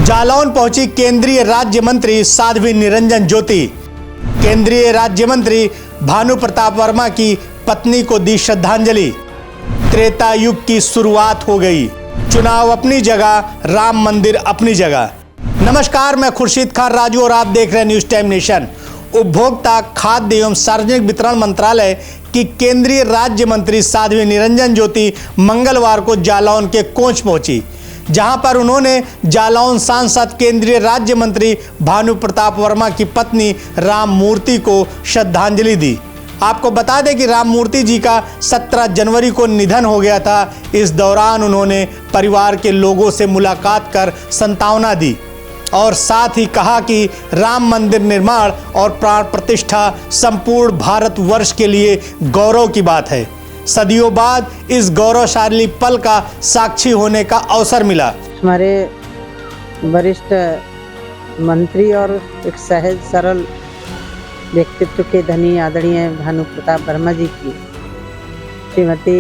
जालौन पहुंची केंद्रीय राज्य मंत्री साध्वी निरंजन ज्योति। केंद्रीय राज्य मंत्री भानु प्रताप वर्मा की पत्नी को दी श्रद्धांजलि। त्रेता युग की शुरुआत हो गई। चुनाव अपनी जगह, राम मंदिर अपनी जगह। नमस्कार, मैं खुर्शीद खान राजू और आप देख रहे हैं न्यूज टाइम नेशन। उपभोक्ता, खाद्य एवं सार्वजनिक वितरण मंत्रालय की केंद्रीय राज्य मंत्री साध्वी निरंजन ज्योति मंगलवार को जालौन के कोंच पहुंची, जहां पर उन्होंने जालौन सांसद केंद्रीय राज्य मंत्री भानु प्रताप वर्मा की पत्नी राम मूर्ति को श्रद्धांजलि दी। आपको बता दें कि राम मूर्ति जी का 17 जनवरी को निधन हो गया था। इस दौरान उन्होंने परिवार के लोगों से मुलाकात कर सांत्वना दी और साथ ही कहा कि राम मंदिर निर्माण और प्राण प्रतिष्ठा संपूर्ण भारतवर्ष के लिए गौरव की बात है। सदियों बाद इस गौरवशाली पल का साक्षी होने का अवसर मिला। हमारे वरिष्ठ मंत्री और एक सहज सरल व्यक्तित्व के धनी आदरणीय भानु प्रताप वर्मा जी की श्रीमती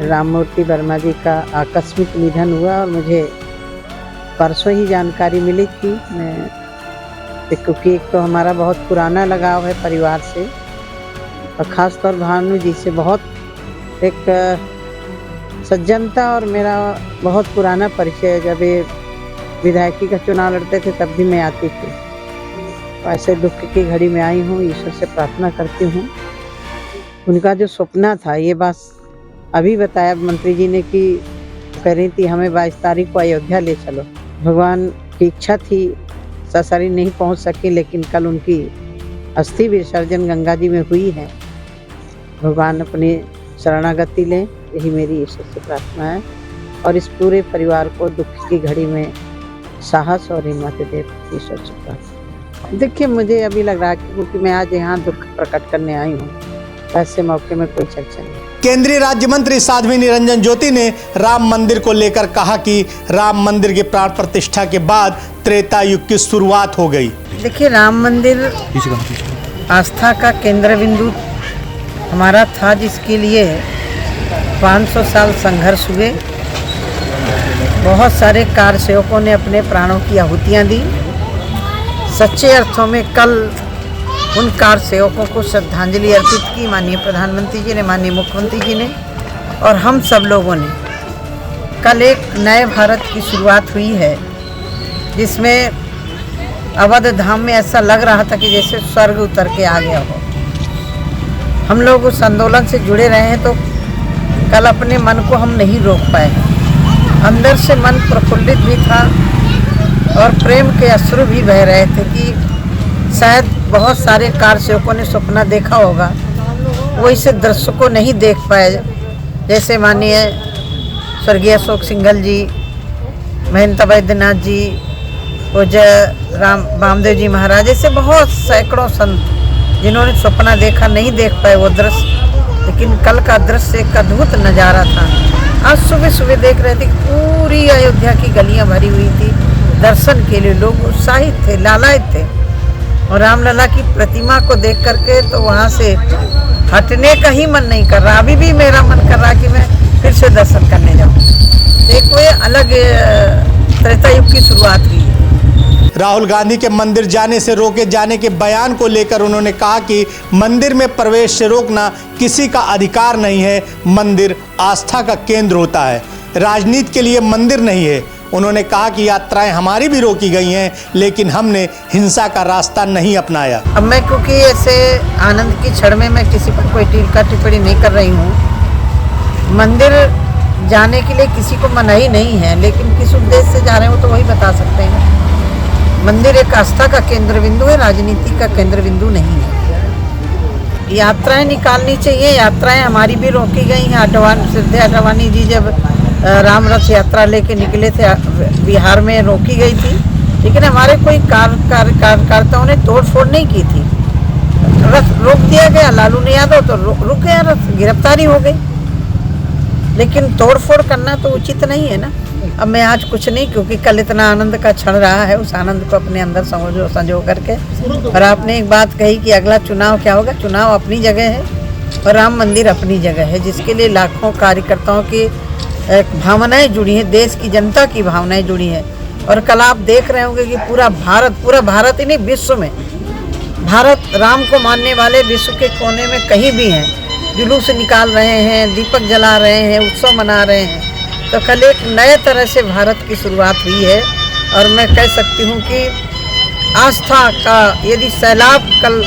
राममूर्ति वर्मा जी का आकस्मिक निधन हुआ और मुझे परसों ही जानकारी मिली थी। क्योंकि एक तो हमारा बहुत पुराना लगाव है परिवार से और ख़ासतौर भानु जी से बहुत एक सज्जनता और मेरा बहुत पुराना परिचय। जब ये विधायकी का चुनाव लड़ते थे तब भी मैं आती थी। ऐसे दुख की घड़ी में आई हूँ, ईश्वर से प्रार्थना करती हूँ। उनका जो सपना था, ये बात अभी बताया मंत्री जी ने कि कह रही थी हमें 22 तारीख को अयोध्या ले चलो। भगवान की इच्छा थी, ससुराल नहीं पहुँच सकी, लेकिन कल उनकी अस्थि विसर्जन गंगा जी में हुई है। भगवान अपनी शरणागति लें, यही मेरी ईश्वर से प्रार्थना है और इस पूरे परिवार को दुख की घड़ी में साहस और हिम्मत दे, ईश्वर से प्रार्थना। देखिए, मुझे अभी लग रहा है क्योंकि मैं आज यहाँ दुख प्रकट करने आई हूँ, ऐसे मौके में कोई चर्चा नहीं। केंद्रीय राज्य मंत्री साध्वी निरंजन ज्योति ने राम मंदिर को लेकर कहा कि राम मंदिर के प्राण प्रतिष्ठा के बाद त्रेता युग की शुरुआत हो गई। देखिए, राम मंदिर आस्था का केंद्र बिंदु हमारा था, जिसके लिए 500 साल संघर्ष हुए। बहुत सारे कार सेवकों ने अपने प्राणों की आहुतियाँ दी। सच्चे अर्थों में कल उन कार सेवकों को श्रद्धांजलि अर्पित की माननीय प्रधानमंत्री जी ने, माननीय मुख्यमंत्री जी ने और हम सब लोगों ने। कल एक नए भारत की शुरुआत हुई है, जिसमें अवध धाम में ऐसा लग रहा था कि जैसे स्वर्ग उतर के आ गया हो। हम लोग उस आंदोलन से जुड़े रहे हैं, तो कल अपने मन को हम नहीं रोक पाए। अंदर से मन प्रफुल्लित भी था और प्रेम के अश्रु भी बह रहे थे कि शायद बहुत सारे कार सेवकों ने सपना देखा होगा, वो इस दृश्य को नहीं देख पाए। जैसे माननीय स्वर्गीय अशोक सिंघल जी, महंत वैद्यनाथ जी, पूज्य राम वामदेव जी महाराज, ऐसे बहुत सैकड़ों संत जिन्होंने सपना देखा, नहीं देख पाए वो दृश्य। लेकिन कल का दृश्य एक अद्भुत नज़ारा था। आज सुबह सुबह देख रहे थे कि पूरी अयोध्या की गलियां भरी हुई थी। दर्शन के लिए लोग उत्साहित थे, लालायित थे और रामलला की प्रतिमा को देख करके तो वहाँ से हटने का ही मन नहीं कर रहा। अभी भी मेरा मन कर रहा कि मैं फिर से दर्शन करने जाऊँ। देखो, ये अलग त्रेता युग की शुरुआत हुई है। राहुल गांधी के मंदिर जाने से रोके जाने के बयान को लेकर उन्होंने कहा कि मंदिर में प्रवेश से रोकना किसी का अधिकार नहीं है। मंदिर आस्था का केंद्र होता है, राजनीति के लिए मंदिर नहीं है। उन्होंने कहा कि यात्राएं हमारी भी रोकी गई हैं, लेकिन हमने हिंसा का रास्ता नहीं अपनाया। अब मैं क्योंकि ऐसे आनंद की क्षण में मैं किसी पर कोई टीका टिप्पणी नहीं कर रही हूँ। मंदिर जाने के लिए किसी को मनाही नहीं है, लेकिन किस उद्देश्य से जा रहे हो तो वही बता सकते हैं। मंदिर एक आस्था का केंद्र बिंदु है, राजनीति का केंद्र बिंदु नहीं है। यात्राएं निकालनी चाहिए, यात्राएं हमारी भी रोकी गई हैं। सिद्धे अडवाणी जी जब राम रथ यात्रा लेके निकले थे, बिहार में रोकी गई थी, लेकिन हमारे कोई कार्यकर्ताओं ने तोड़फोड़ नहीं की थी। रथ रोक दिया गया, लालू यादव तो रुक गया रथ, गिरफ्तारी हो गई। लेकिन तोड़फोड़ करना तो उचित नहीं है ना। अब मैं आज कुछ नहीं, क्योंकि कल इतना आनंद का क्षण रहा है, उस आनंद को अपने अंदर संजो करके। और आपने एक बात कही कि अगला चुनाव क्या होगा। चुनाव अपनी जगह है और राम मंदिर अपनी जगह है, जिसके लिए लाखों कार्यकर्ताओं की भावनाएं जुड़ी हैं, देश की जनता की भावनाएं जुड़ी हैं। और कल आप देख रहे होंगे कि पूरा भारत ही नहीं, विश्व में भारत राम को मानने वाले विश्व के कोने में कहीं भी हैं, जुलूस निकाल रहे हैं, दीपक जला रहे हैं, उत्सव मना रहे हैं। तो कल एक नए तरह से भारत की शुरुआत हुई है और मैं कह सकती हूँ कि आस्था का यदि सैलाब कल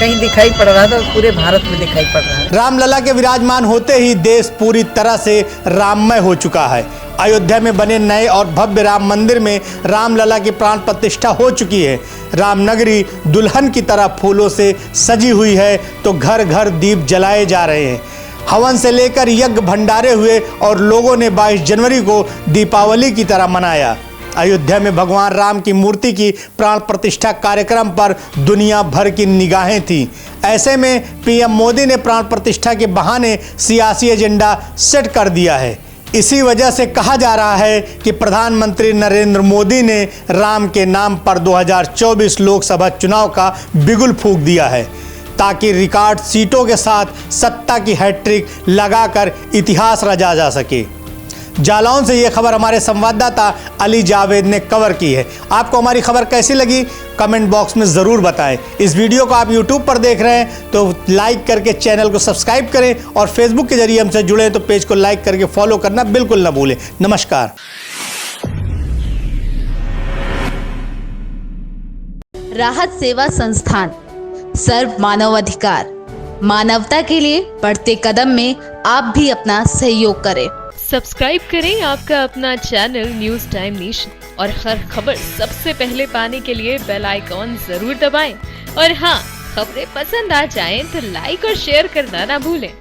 कहीं दिखाई पड़ रहा था तो पूरे भारत में दिखाई पड़ रहा है। रामलला के विराजमान होते ही देश पूरी तरह से राममय हो चुका है। अयोध्या में बने नए और भव्य राम मंदिर में रामलला की प्राण प्रतिष्ठा हो चुकी है। रामनगरी दुल्हन की तरह फूलों से सजी हुई है तो घर घर दीप जलाए जा रहे हैं। हवन से लेकर यज्ञ भंडारे हुए और लोगों ने 22 जनवरी को दीपावली की तरह मनाया। अयोध्या में भगवान राम की मूर्ति की प्राण प्रतिष्ठा कार्यक्रम पर दुनिया भर की निगाहें थीं। ऐसे में पीएम मोदी ने प्राण प्रतिष्ठा के बहाने सियासी एजेंडा सेट कर दिया है। इसी वजह से कहा जा रहा है कि प्रधानमंत्री नरेंद्र मोदी ने राम के नाम पर 2024 लोकसभा चुनाव का बिगुल फूंक दिया है ताकि रिकॉर्ड सीटों के साथ सत्ता की हैट्रिक लगाकर इतिहास रचा जा सके। जालौन से ये खबर हमारे संवाददाता अली जावेद ने कवर की है। आपको हमारी खबर कैसी लगी कमेंट बॉक्स में ज़रूर बताएं। इस वीडियो को आप यूट्यूब पर देख रहे हैं तो लाइक करके चैनल को सब्सक्राइब करें और फेसबुक के जरिए हमसे जुड़े हैं तो पेज को लाइक करके फॉलो करना बिल्कुल ना भूलें। नमस्कार। राहत सेवा संस्थान, सर्व मानवाधिकार, मानवता के लिए बढ़ते कदम में आप भी अपना सहयोग करें। सब्सक्राइब करें आपका अपना चैनल न्यूज़ टाइम नेशन और हर खबर सबसे पहले पाने के लिए बेल आइकॉन जरूर दबाएं। और हाँ, खबरें पसंद आ जाएं तो लाइक और शेयर करना ना भूलें।